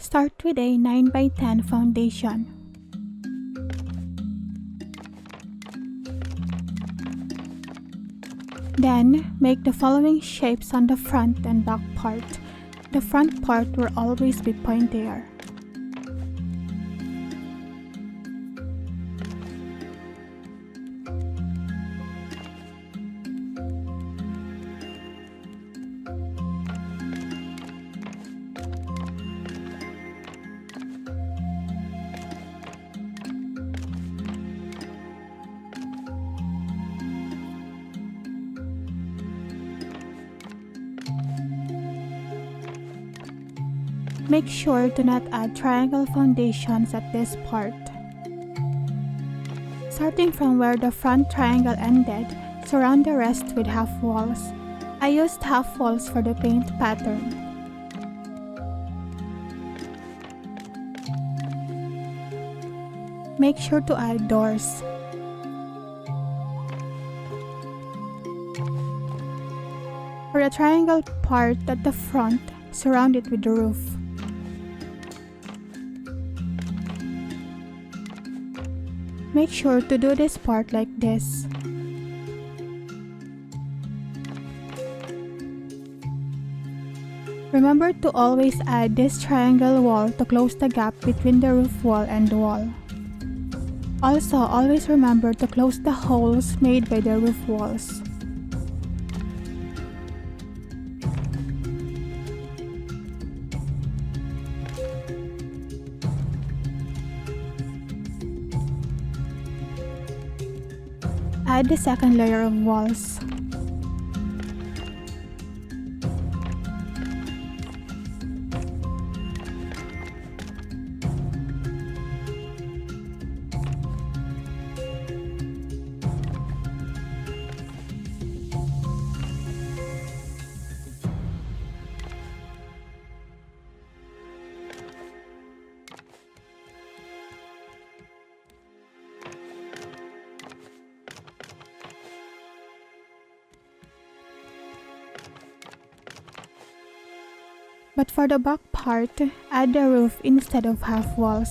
Start with a 9 by 10 foundation. Then, make the following shapes on the front and back part. The front part will always be pointier. Make sure to not add triangle foundations at this part. Starting from where the front triangle ended, surround the rest with half walls. I used half walls for the paint pattern. Make sure to add doors. For the triangle part at the front, surround it with the roof. Make sure to do this part like this. Remember to always add this triangle wall to close the gap between the roof wall and the wall. Also, always remember to close the holes made by the roof walls. Add the second layer of walls. But for the back part, add the roof instead of half walls.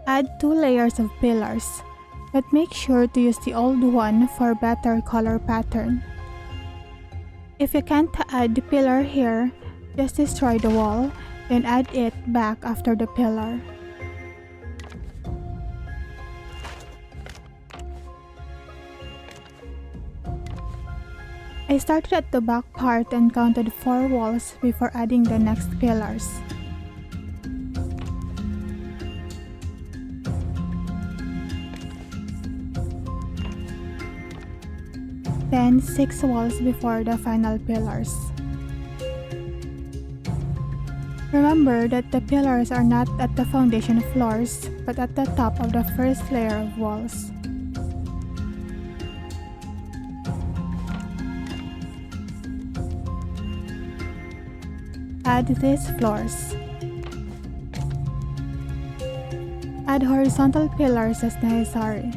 Add 2 layers of pillars, but make sure to use the old one for better color pattern. If you can't add the pillar here, just destroy the wall, then add it back after the pillar. I started at the back part and counted 4 walls before adding the next pillars. Then 6 walls before the final pillars. Remember that the pillars are not at the foundation floors, but at the top of the first layer of walls. Add these floors. Add horizontal pillars as necessary.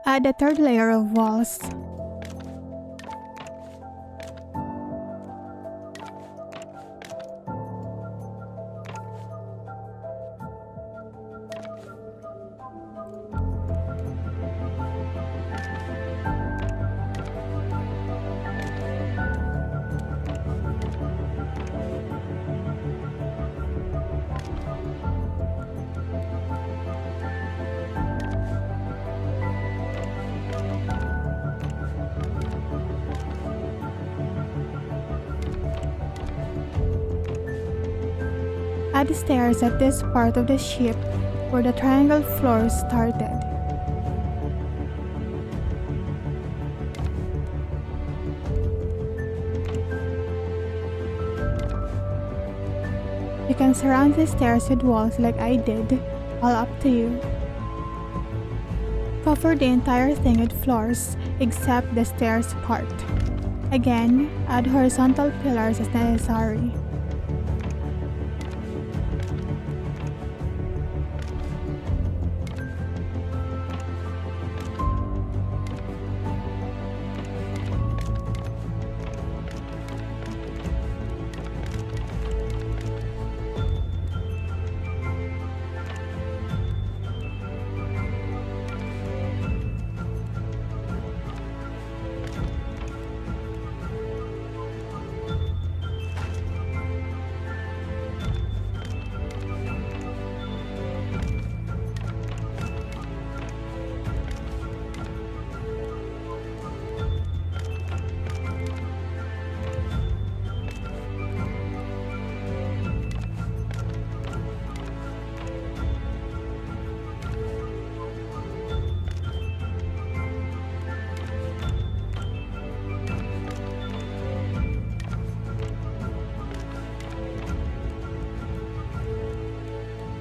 Add a third layer of walls. add stairs at this part of the ship where the triangle floors started. You can surround the stairs with walls like I did, all up to you. Cover the entire thing with floors except the stairs part. Again, add horizontal pillars as necessary.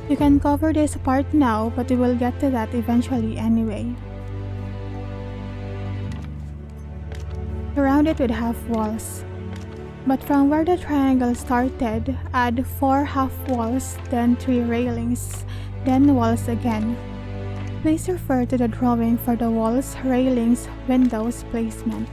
You can cover this part now, but we will get to that eventually anyway. Surround it with half walls. But from where the triangle started, add 4 half walls, then 3 railings, then walls again. Please refer to the drawing for the walls, railings, windows placement.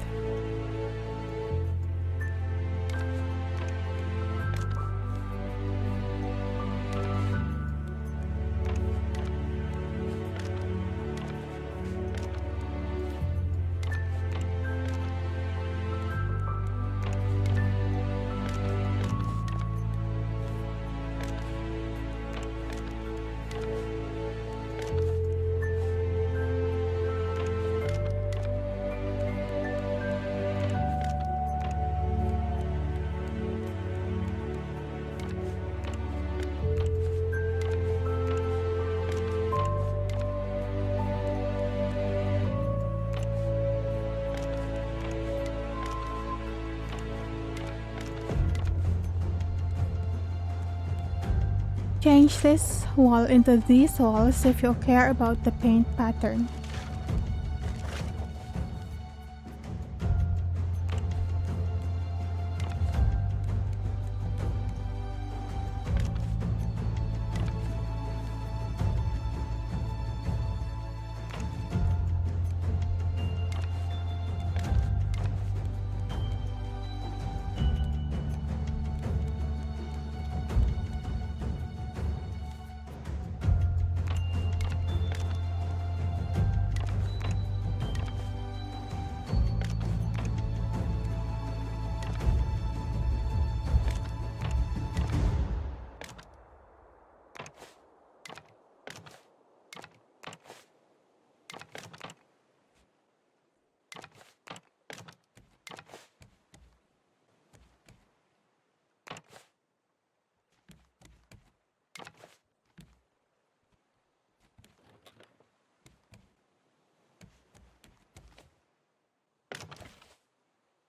Change this wall into these walls if you care about the paint pattern.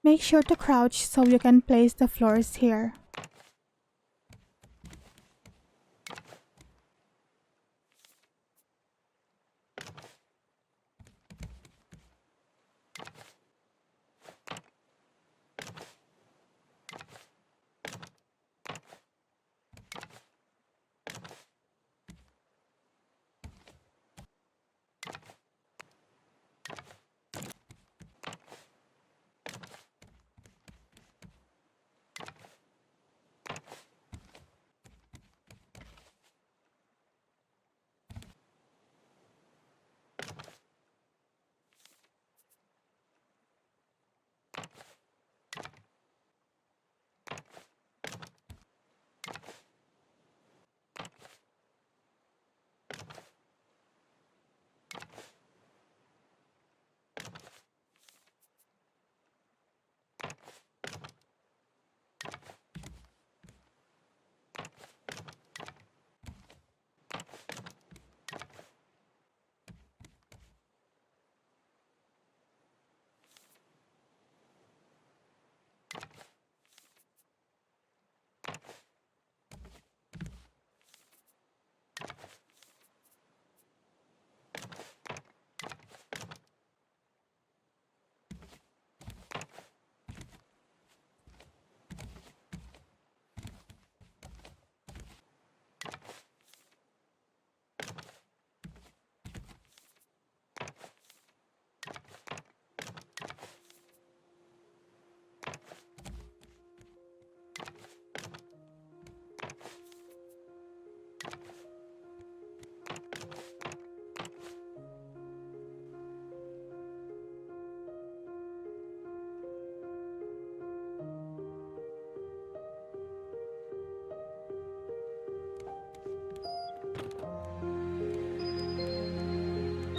Make sure to crouch so you can place the floors here.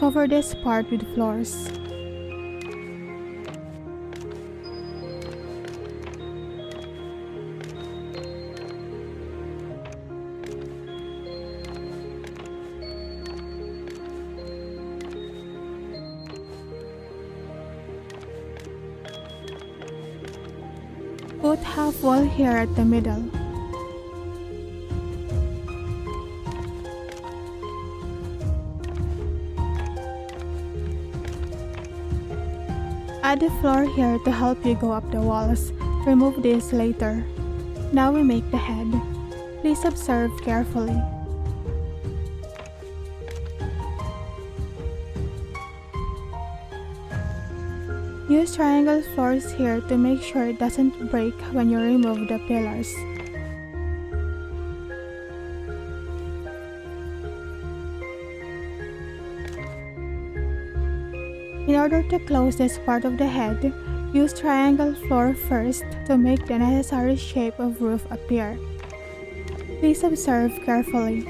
Cover this part with floors. Put half wall here at the middle. Add a floor here to help you go up the walls. Remove this later. Now we make the head. Please observe carefully. Use triangle floors here to make sure it doesn't break when you remove the pillars. In order to close this part of the head, use triangle floor first to make the necessary shape of roof appear. Please observe carefully.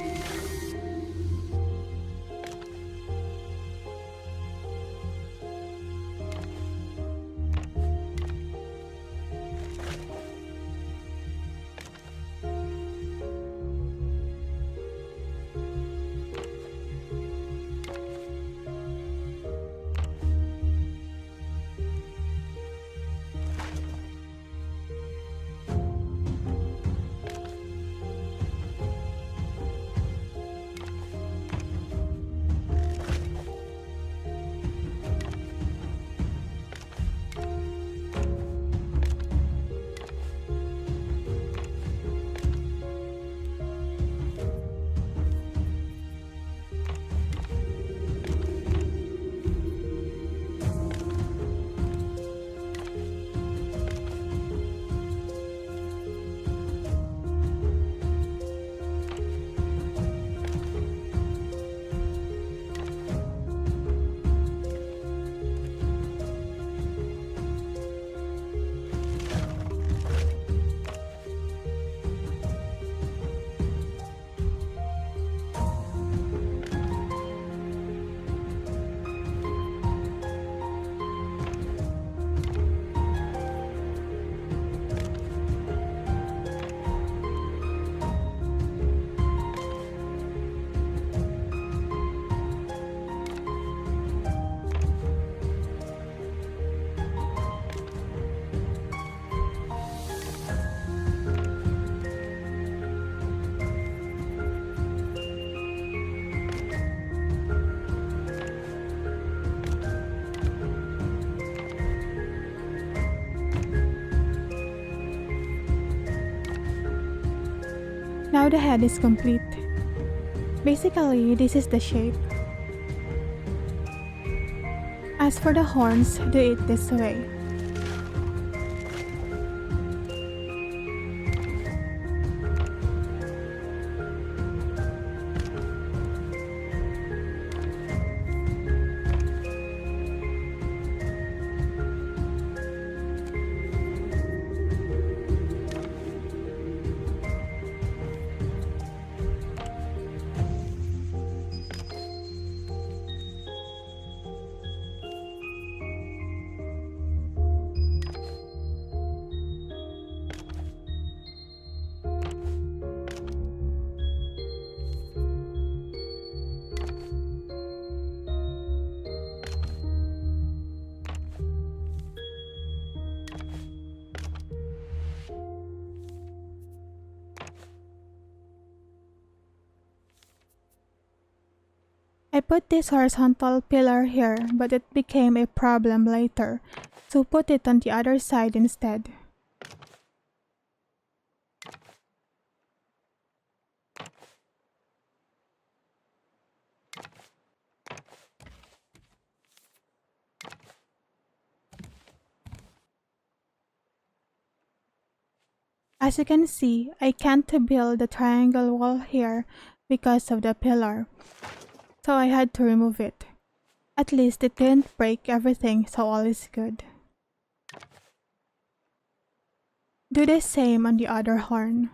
Now the head is complete. Basically, this is the shape. As for the horns, do it this way. I put this horizontal pillar here, but it became a problem later, so put it on the other side instead. As you can see, I can't build the triangle wall here because of the pillar, so I had to remove it. At least it didn't break everything, so all is good. Do the same on the other horn.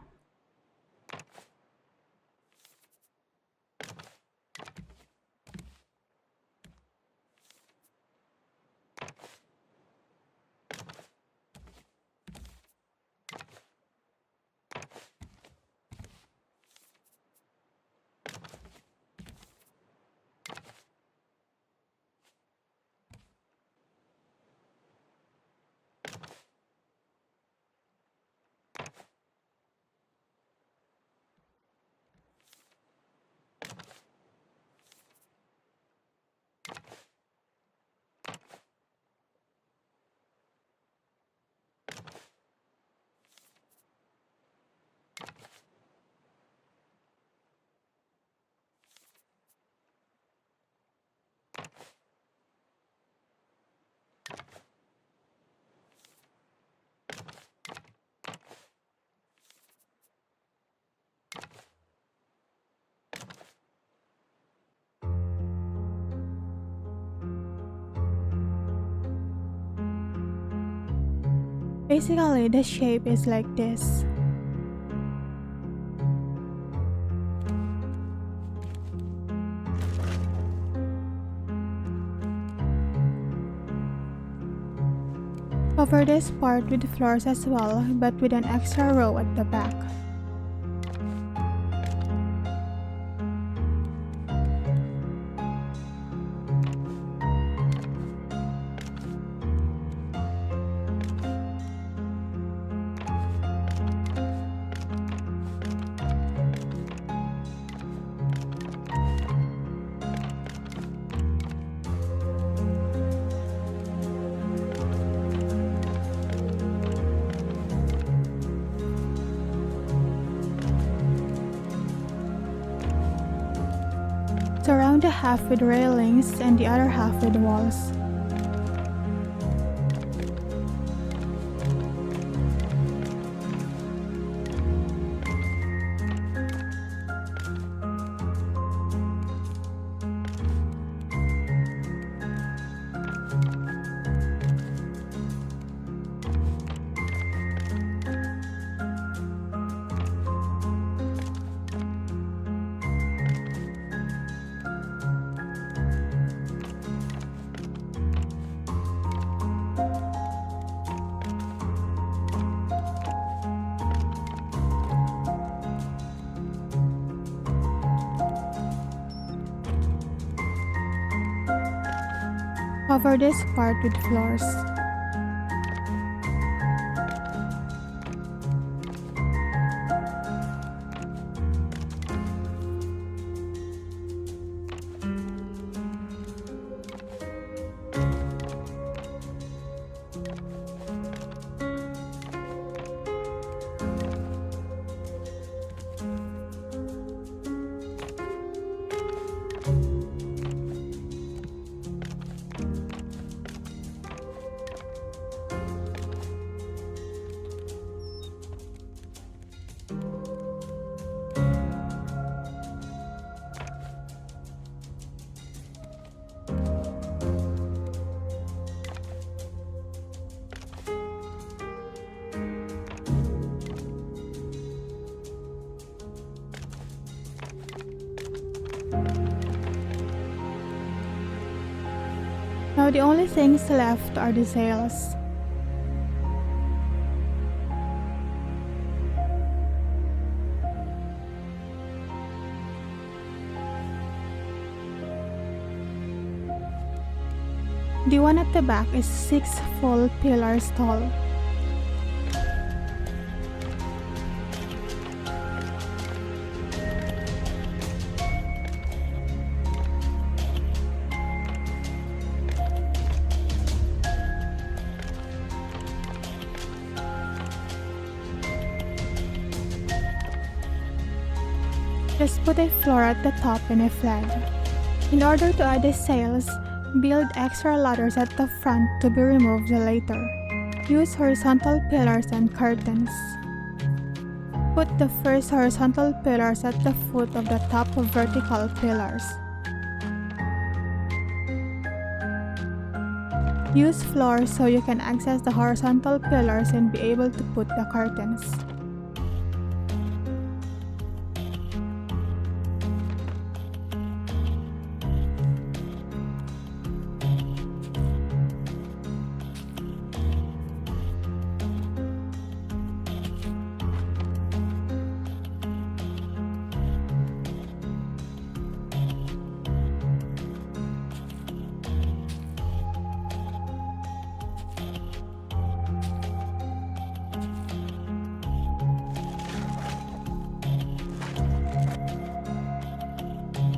Basically, the shape is like this. Cover this part with floors as well, but with an extra row at the back. Surround the half with railings and the other half with walls. Cover this part with floors. Now the only things left are the sails. The one at the back is 6 full pillars tall. Just put a floor at the top and a flag. In order to add the sails, build extra ladders at the front to be removed later. Use horizontal pillars and curtains. Put the first horizontal pillars at the foot of the top of vertical pillars. Use floors so you can access the horizontal pillars and be able to put the curtains.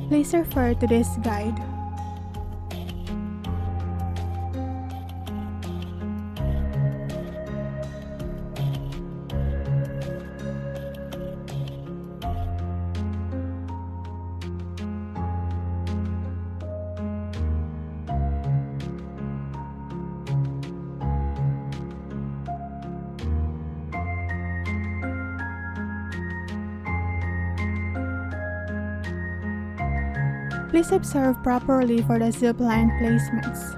Please refer to this guide. Please observe properly for the zipline placements.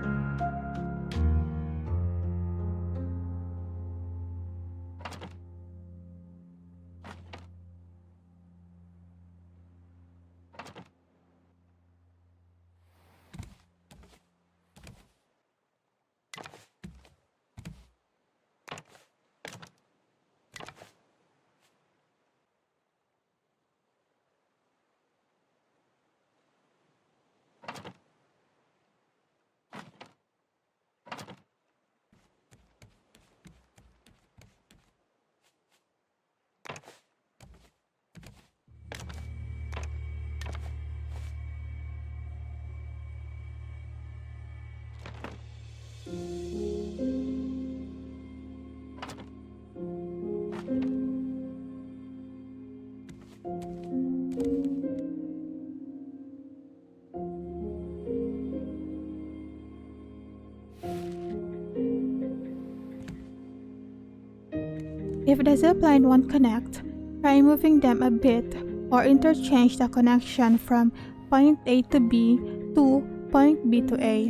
If the zipline won't connect, try moving them a bit or interchange the connection from point A to B to point B to A.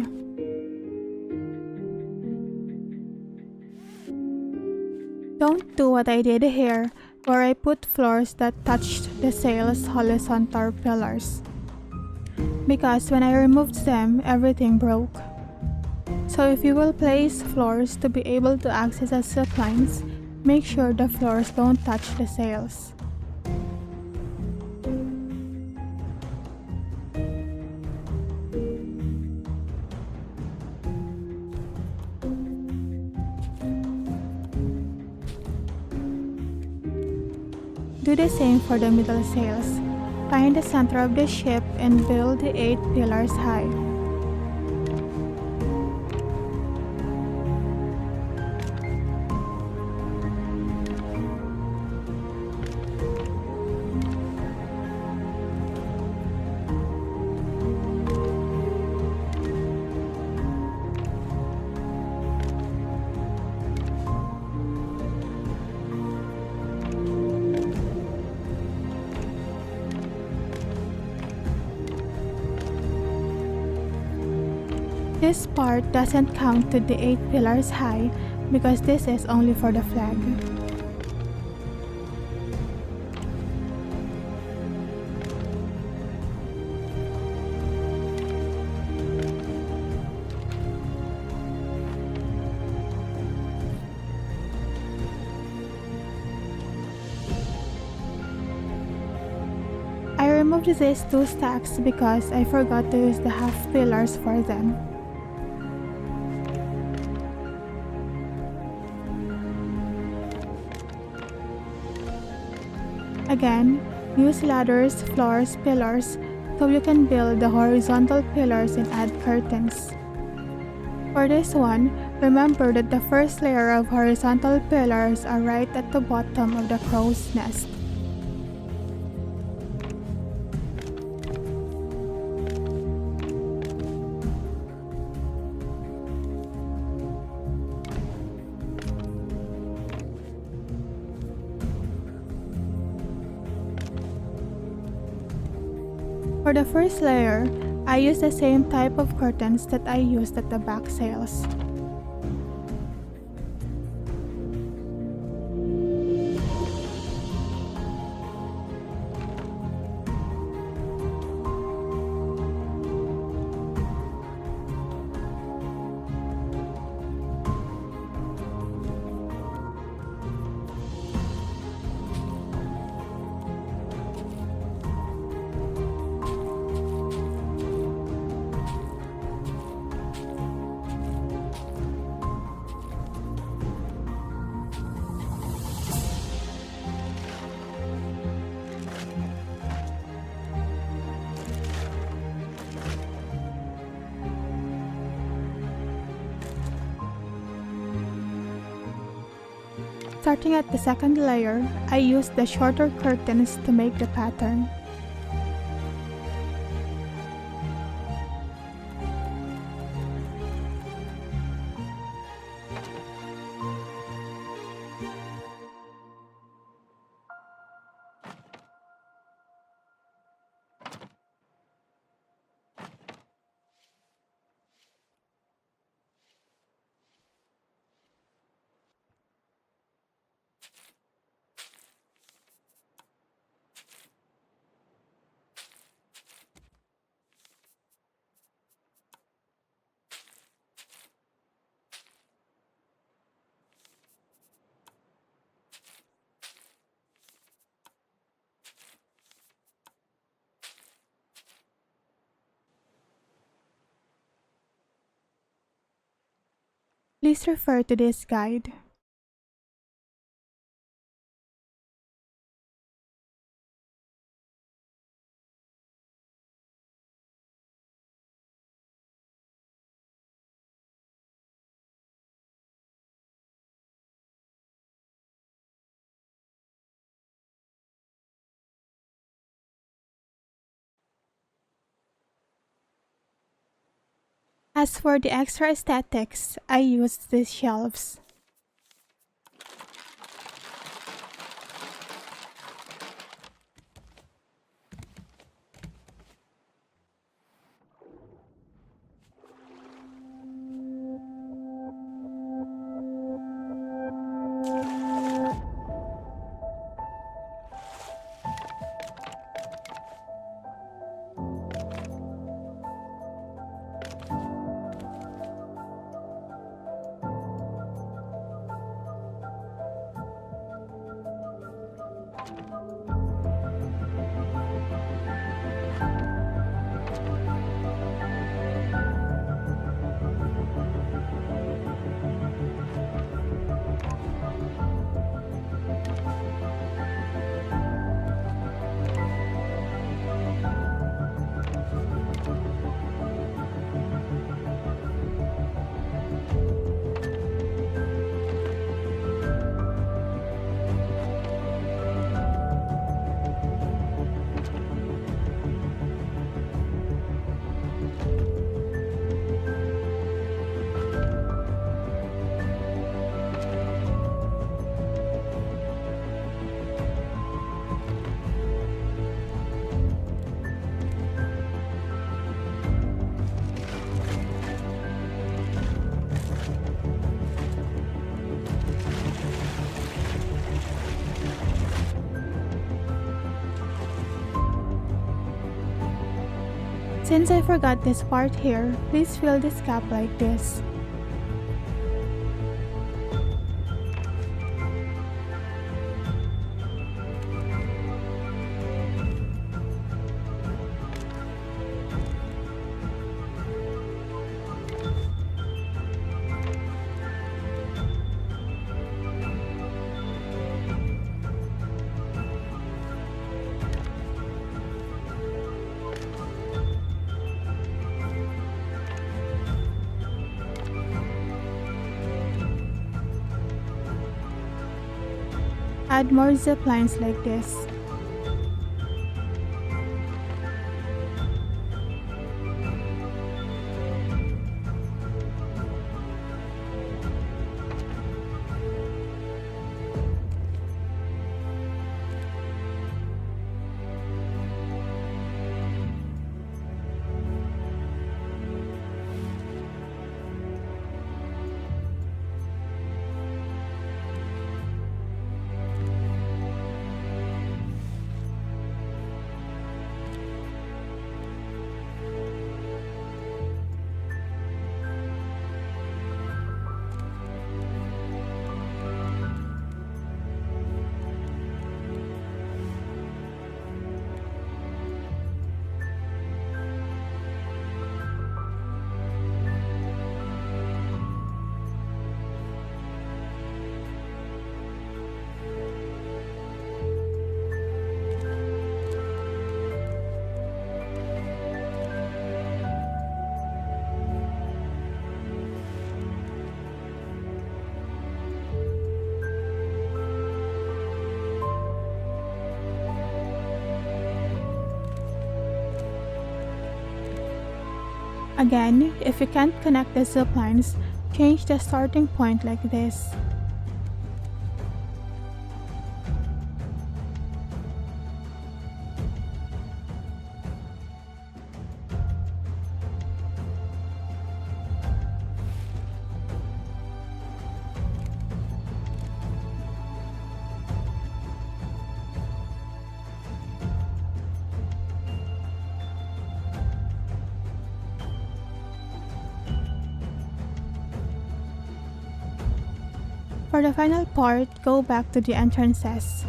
Don't do what I did here, where I put floors that touched the sail's horizontal pillars, because when I removed them, everything broke. So if you will place floors to be able to access the ziplines, make sure the floors don't touch the sails. Do the same for the middle sails. Find the center of the ship and build the 8 pillars high. This part doesn't count to the 8 pillars high because this is only for the flag. I removed these 2 stacks because I forgot to use the half pillars for them. Again, use ladders, floors, pillars so you can build the horizontal pillars and add curtains. For this one, remember that the first layer of horizontal pillars are right at the bottom of the crow's nest. For the first layer, I used the same type of curtains that I used at the back sails. Starting at the second layer, I used the shorter curtains to make the pattern. Please refer to this guide. As for the extra aesthetics, I used these shelves. Since I forgot this part here, please fill this gap like this. Add more zip lines like this. Again, if you can't connect the zip lines, change the starting point like this. For the final part, go back to the entrances.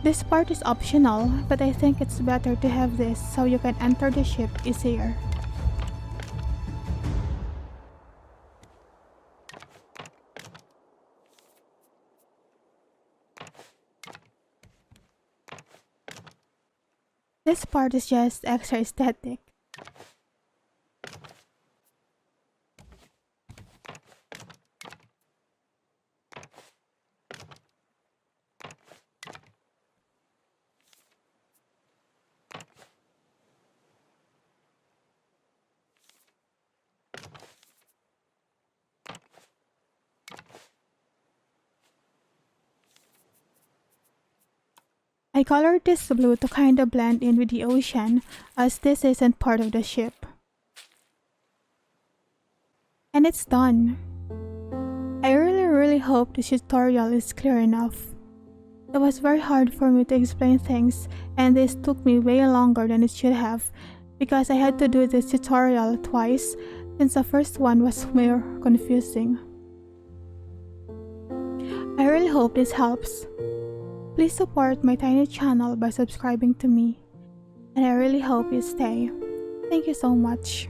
This part is optional, but I think it's better to have this so you can enter the ship easier. This part is just extra aesthetic. I colored this blue to kinda blend in with the ocean, as this isn't part of the ship. And it's done. I really hope this tutorial is clear enough. It was very hard for me to explain things, and this took me way longer than it should have, because I had to do this tutorial twice since the first one was more confusing. I really hope this helps. Please support my tiny channel by subscribing to me, and I really hope you stay. Thank you so much.